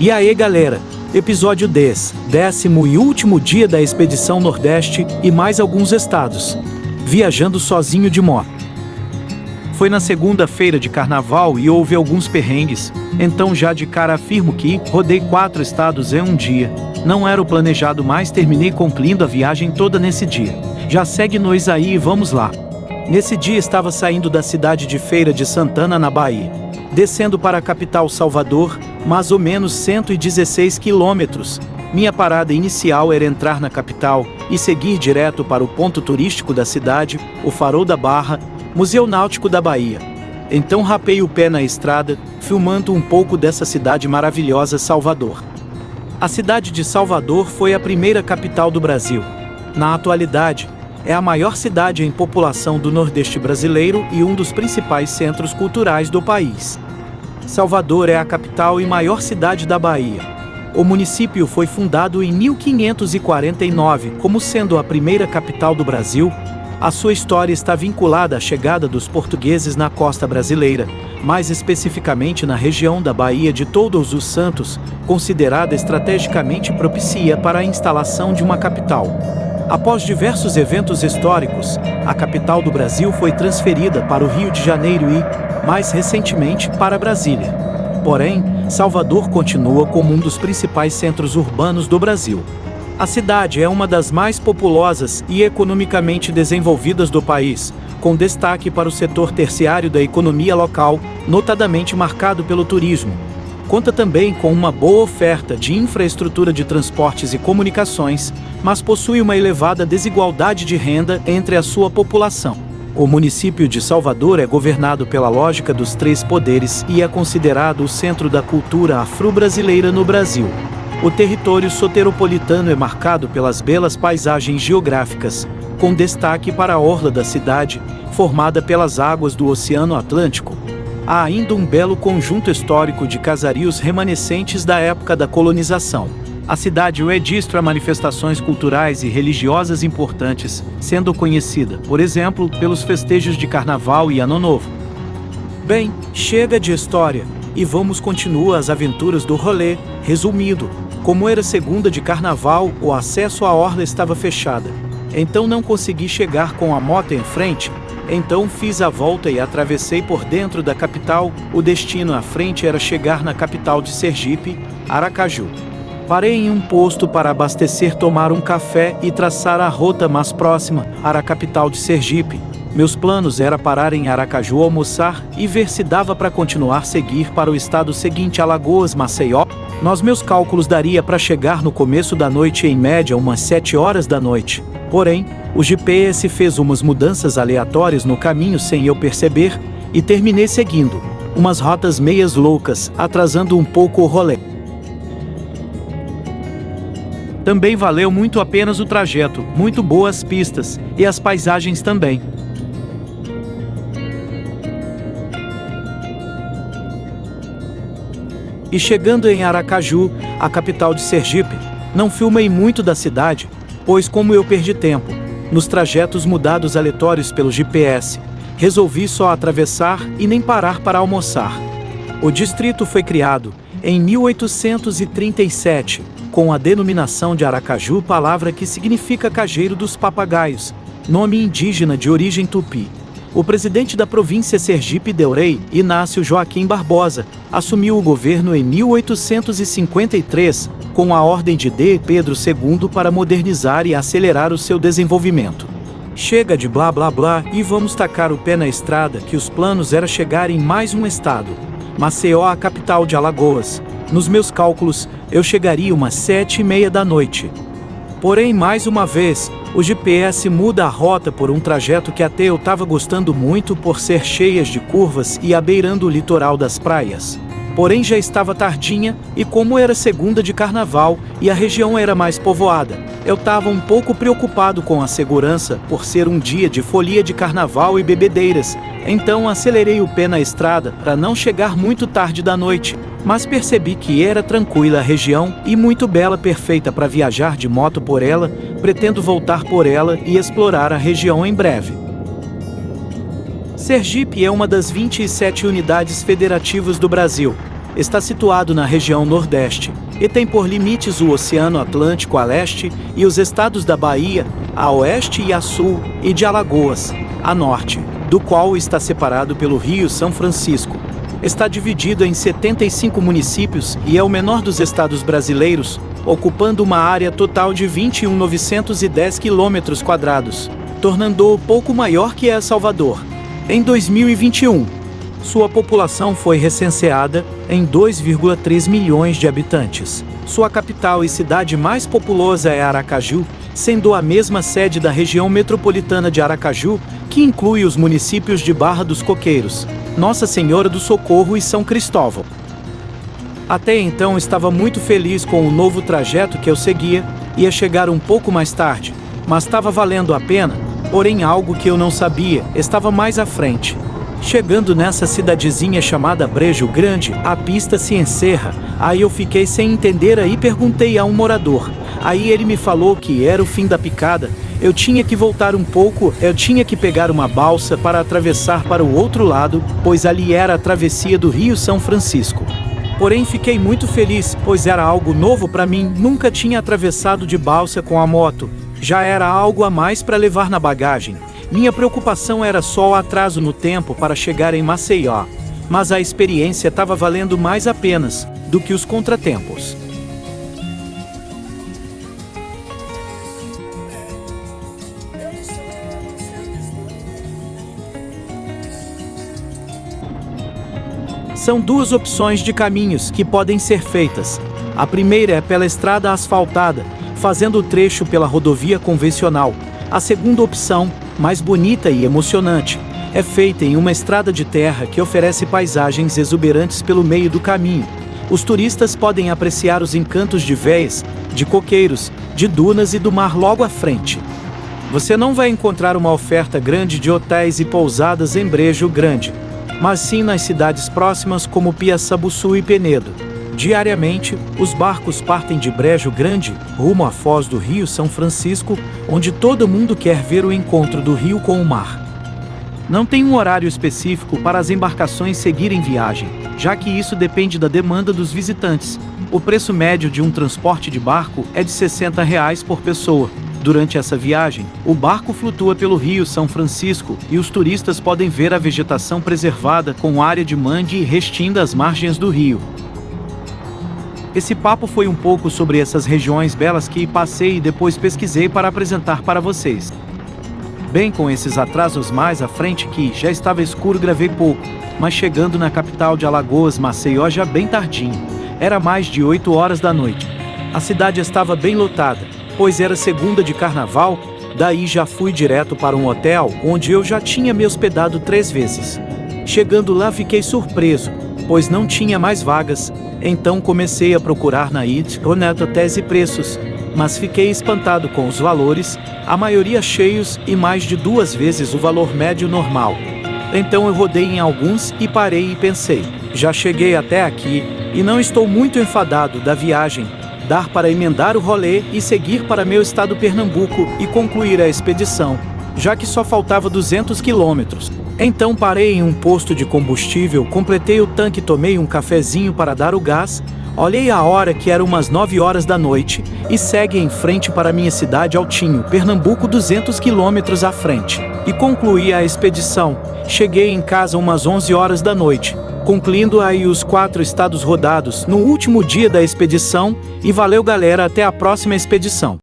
E aí galera, episódio 10, 10º e último dia da expedição Nordeste e mais alguns estados. Viajando sozinho de moto. Foi na segunda-feira de carnaval e houve alguns perrengues, então já de cara afirmo que rodei 4 estados em um dia. Não era o planejado, mas terminei concluindo a viagem toda nesse dia. Já segue nós aí e vamos lá. Nesse dia estava saindo da cidade de Feira de Santana, na Bahia, descendo para a capital Salvador, mais ou menos 116 quilômetros. Minha parada inicial era entrar na capital e seguir direto para o ponto turístico da cidade, o Farol da Barra, Museu Náutico da Bahia. Então rapei o pé na estrada, filmando um pouco dessa cidade maravilhosa, Salvador. A cidade de Salvador foi a primeira capital do Brasil. Na atualidade, é a maior cidade em população do Nordeste brasileiro e um dos principais centros culturais do país. Salvador é a capital e maior cidade da Bahia. O município foi fundado em 1549 como sendo a primeira capital do Brasil. A sua história está vinculada à chegada dos portugueses na costa brasileira, mais especificamente na região da Baía de Todos os Santos, considerada estrategicamente propícia para a instalação de uma capital. Após diversos eventos históricos, a capital do Brasil foi transferida para o Rio de Janeiro e, mais recentemente, para Brasília. Porém, Salvador continua como um dos principais centros urbanos do Brasil. A cidade é uma das mais populosas e economicamente desenvolvidas do país, com destaque para o setor terciário da economia local, notadamente marcado pelo turismo. Conta também com uma boa oferta de infraestrutura de transportes e comunicações, mas possui uma elevada desigualdade de renda entre a sua população. O município de Salvador é governado pela lógica dos 3 poderes e é considerado o centro da cultura afro-brasileira no Brasil. O território soteropolitano é marcado pelas belas paisagens geográficas, com destaque para a orla da cidade, formada pelas águas do Oceano Atlântico. Há ainda um belo conjunto histórico de casarios remanescentes da época da colonização. A cidade registra manifestações culturais e religiosas importantes, sendo conhecida, por exemplo, pelos festejos de Carnaval e Ano Novo. Bem, chega de história, e vamos continuar as aventuras do rolê. Resumindo, como era segunda de Carnaval, o acesso à orla estava fechada. Então não consegui chegar com a moto em frente. Então fiz a volta e atravessei por dentro da capital. O destino à frente era chegar na capital de Sergipe, Aracaju. Parei em um posto para abastecer, tomar um café e traçar a rota mais próxima, para a capital de Sergipe. Meus planos era parar em Aracaju, almoçar e ver se dava para continuar seguir para o estado seguinte, Alagoas, Maceió. Nos meus cálculos daria para chegar no começo da noite, em média umas 7 horas da noite. Porém, o GPS fez umas mudanças aleatórias no caminho sem eu perceber, e terminei seguindo umas rotas meias loucas, atrasando um pouco o rolê. Também valeu muito apenas o trajeto, muito boas pistas, e as paisagens também. E chegando em Aracaju, a capital de Sergipe, não filmei muito da cidade, pois como eu perdi tempo nos trajetos mudados aleatórios pelo GPS, resolvi só atravessar e nem parar para almoçar. O distrito foi criado em 1837, com a denominação de Aracaju, palavra que significa cajeiro dos papagaios, nome indígena de origem tupi. O presidente da província Sergipe del Rei, Inácio Joaquim Barbosa, assumiu o governo em 1853, com a ordem de D. Pedro II para modernizar e acelerar o seu desenvolvimento. Chega de blá blá blá e vamos tacar o pé na estrada, que os planos era chegar em mais um estado, Maceió, a capital de Alagoas. Nos meus cálculos, eu chegaria umas 7h30 da noite. Porém, mais uma vez, o GPS muda a rota por um trajeto que até eu estava gostando muito por ser cheias de curvas e abeirando o litoral das praias. Porém já estava tardinha, e como era segunda de Carnaval e a região era mais povoada, eu estava um pouco preocupado com a segurança por ser um dia de folia de Carnaval e bebedeiras. Então acelerei o pé na estrada para não chegar muito tarde da noite, mas percebi que era tranquila a região e muito bela, perfeita para viajar de moto por ela. Pretendo voltar por ela e explorar a região em breve. Sergipe é uma das 27 unidades federativas do Brasil. está situado na região Nordeste e tem por limites o Oceano Atlântico a leste e os estados da Bahia, a oeste e a sul, e de Alagoas, a norte, do qual está separado pelo Rio São Francisco. Está dividido em 75 municípios e é o menor dos estados brasileiros, ocupando uma área total de 21.910 km², tornando-o pouco maior que El Salvador. Em 2021, sua população foi recenseada em 2,3 milhões de habitantes. Sua capital e cidade mais populosa é Aracaju, sendo a mesma sede da região metropolitana de Aracaju, que inclui os municípios de Barra dos Coqueiros, Nossa Senhora do Socorro e São Cristóvão. Até então estava muito feliz com o novo trajeto que eu seguia, ia chegar um pouco mais tarde, mas estava valendo a pena, porém algo que eu não sabia estava mais à frente. Chegando nessa cidadezinha chamada Brejo Grande, a pista se encerra, aí eu fiquei sem entender e perguntei a um morador. Aí ele me falou que era o fim da picada, eu tinha que voltar um pouco, eu tinha que pegar uma balsa para atravessar para o outro lado, pois ali era a travessia do Rio São Francisco. Porém fiquei muito feliz, pois era algo novo para mim, nunca tinha atravessado de balsa com a moto, já era algo a mais para levar na bagagem. Minha preocupação era só o atraso no tempo para chegar em Maceió, mas a experiência estava valendo mais a pena do que os contratempos. São duas opções de caminhos que podem ser feitas. A primeira é pela estrada asfaltada, fazendo o trecho pela rodovia convencional. A segunda opção, mais bonita e emocionante, é feita em uma estrada de terra que oferece paisagens exuberantes pelo meio do caminho. Os turistas podem apreciar os encantos de véias, de coqueiros, de dunas e do mar logo à frente. Você não vai encontrar uma oferta grande de hotéis e pousadas em Brejo Grande, mas sim nas cidades próximas como Piaçabuçu e Penedo. Diariamente, os barcos partem de Brejo Grande rumo à foz do Rio São Francisco, onde todo mundo quer ver o encontro do rio com o mar. Não tem um horário específico para as embarcações seguirem viagem, já que isso depende da demanda dos visitantes. O preço médio de um transporte de barco é de R$ 60 por pessoa. Durante essa viagem, o barco flutua pelo Rio São Francisco e os turistas podem ver a vegetação preservada com área de mangue e restim das margens do rio. Esse papo foi um pouco sobre essas regiões belas que passei e depois pesquisei para apresentar para vocês. Bem, com esses atrasos mais à frente que já estava escuro, gravei pouco, mas chegando na capital de Alagoas, Maceió, já bem tardinho. Era mais de 8 horas da noite. A cidade estava bem lotada, pois era segunda de carnaval, daí já fui direto para um hotel onde eu já tinha me hospedado 3 vezes. Chegando lá fiquei surpreso, pois não tinha mais vagas, então comecei a procurar na internet hotéis e preços, mas fiquei espantado com os valores, a maioria cheios e mais de 2 vezes o valor médio normal. Então eu rodei em alguns e parei e pensei, já cheguei até aqui e não estou muito enfadado da viagem, dar para emendar o rolê e seguir para meu estado Pernambuco e concluir a expedição, já que só faltava 200 quilômetros. Então parei em um posto de combustível, completei o tanque, tomei um cafezinho para dar o gás, olhei a hora que era umas 9 horas da noite e segue em frente para minha cidade Altinho, Pernambuco, 200 quilômetros à frente. E concluí a expedição. Cheguei em casa umas 11 horas da noite, concluindo aí os 4 estados rodados no último dia da expedição, e valeu galera, até a próxima expedição.